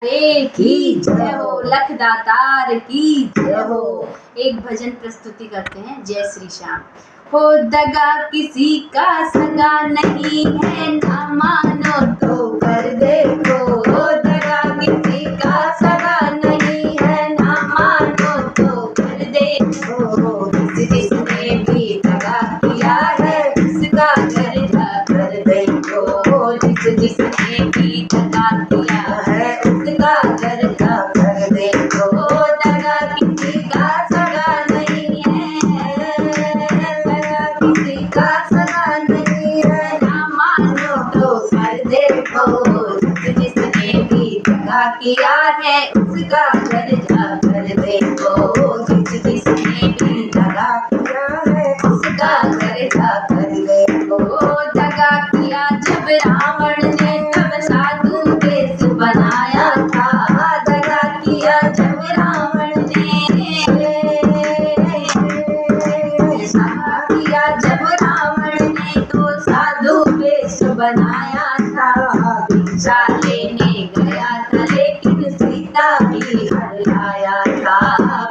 की जय हो, लखदातार की जय हो। एक भजन प्रस्तुति करते हैं। जय श्री श्याम। हो दगा किसी का सगा नहीं है, ना मानो तो कर देखो। हो दगा किसी का सगा नहीं है, ना मानो तो कर देखो। जिसने भी दगा किया है उसका कर्जा कर देखो। जिसने भी दगा किया है उसका कर्जा कर देखो। दगा किसी का सगा नहीं है, दगा किसी का सगा नहीं है, ना मानो तो कर देखो। जिसने भी दगा किया है उसका कर्जा कर देखो। जिसने भी दगा किया है उसका कर्जा कर देखो। दगा किया जब रावण ने तब साधु वेश बनाया था। दगा किया जब रावण ने, दगा किया जब रावण ने तो साधु वेश बनाया था। भिक्षा लेने गया था लेकिन सीता ही हर लाया था।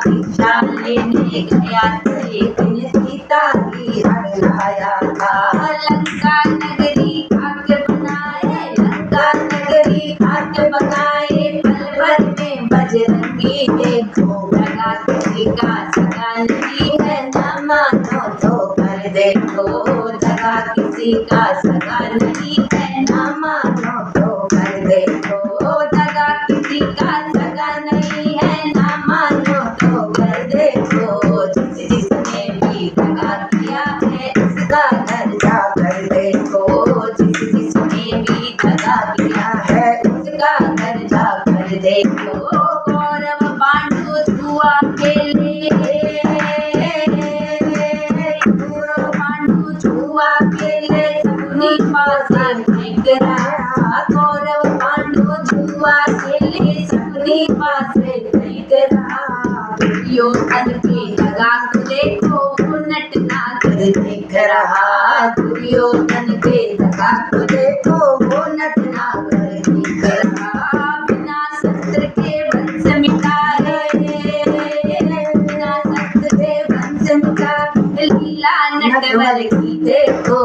भिक्षा लेने गया था लेकिन सीता ही हर लाया था। लंका नगरी खाक बनाए, लंका नगरी खाक बनाए, पल भर में बजरंगी देखो। दगा किसी का सगा नहीं है, ना मानो तो कर देखो। दगा किसी का सगा नहीं है, ना मानो तो कर देखो। दगा किसी का सगा नहीं है, ना मानो तो कर देखो। जिसने भी दगा किया है उसका कर्जा कर देखो। जिसने भी दगा किया है उसका कर्जा कर देखो। कौरव पांडु जुआ खेले, कौरव पांडु जुआ खेले, शकुनी पासे फेंक रहा। कौरव पांडु जुआ खेले, शकुनी पासे फेंक रहा। दुर्योधन की दगा को देखो, वो नट नागर देख रहा। दुर्योधन के दगा को देखो, वो नट नागर देख रहा। बिना शस्त्र के वंश मिटाए, बिना शस्त्र के वंश मिटाए, लीला नटवर की देखो।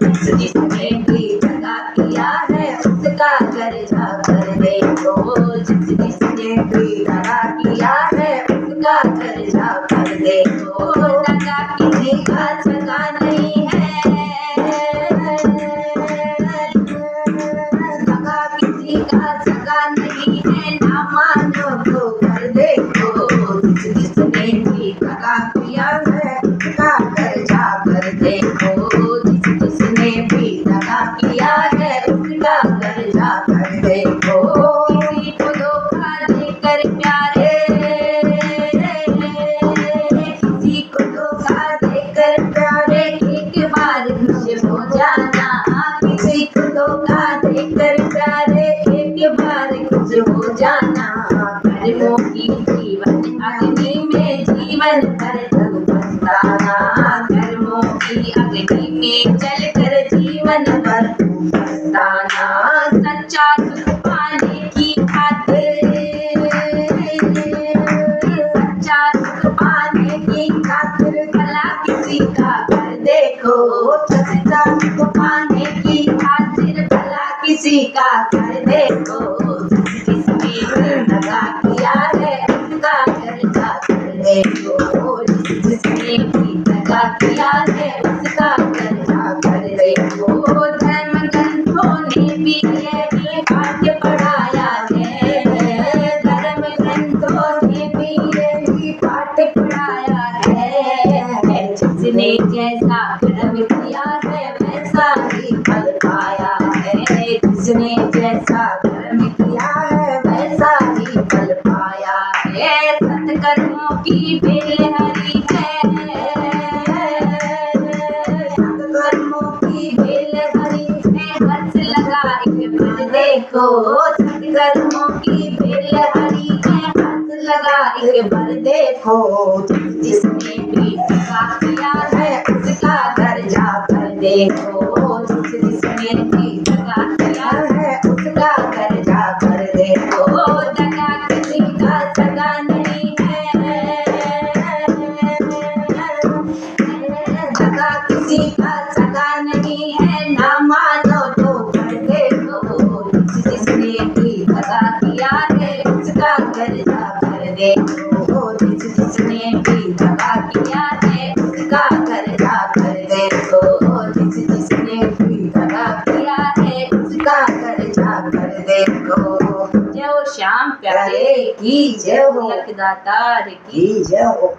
जिसने भी दगा किया है उसका कर्जा कर देखो। जिसने भी दगा किया है उसका कर्जा कर देखो। दगा किसी का सगा नहीं है, दगा किसी का सगा नहीं है, ना मानो तो कर देखो। जिसने भी दगा किया है उसका कर्जा कर देखो। जिसने भी दगा किया है उसका कर्जा कर देखो। किसी को धोखा देकर प्यारे, किसी को धोखा देकर प्यारे, एक बार खुश हो जाना। किसी को धोखा देकर प्यारे, एक बार खुश हो जाना। कर्मों की जीवन अग्नि में जीवन भर तक पछताना। कर्मों की अग्नि में जलकर जीवन भर पछताना। सच्चा सुख पाने की खातिर, सच्चा सुख पाने की खातिर भला किसी का कर देखो। सच्चा सुख पाने की खातिर भला किसी का कर देखो। जिसने दगा किया है उसका कर्जा कर देखो। जिसने भी दगा किया है उसका कर्जा कर देखो। धर्म ग्रंथों ने भी यही पाठ पढ़ाया है, धर्म ग्रंथों ने भी यही पाठ पढ़ाया है। जिसने जैसा कर्म किया है वैसा ही फल पाया है। जिसने जैसा कर्म किया है वैसा ही फल पाया है। सत्कर्मों की बेल हरी है, सत्कर्मों की बेल हरी है, हर्ष लगाए बल देखो। सत्कर्मों की बेल हरी है, हर्ष लगाए बल देखो। जिसने भी दगा किया है उसका कर्जा कर देखो। जिसने भी दगा किया है उसका कर्जा कर देखो। किसी का सगा नहीं है, ना मानो तो कर देखो, जिसने भी दगा किया है उसका कर्जा कर देखो, जिसने भी दगा किया है उसका कर्जा कर देखो, जिसने भी दगा किया है उसका कर्जा कर देखो। जय हो श्याम प्यारे की जय हो, लख दातार की जय हो।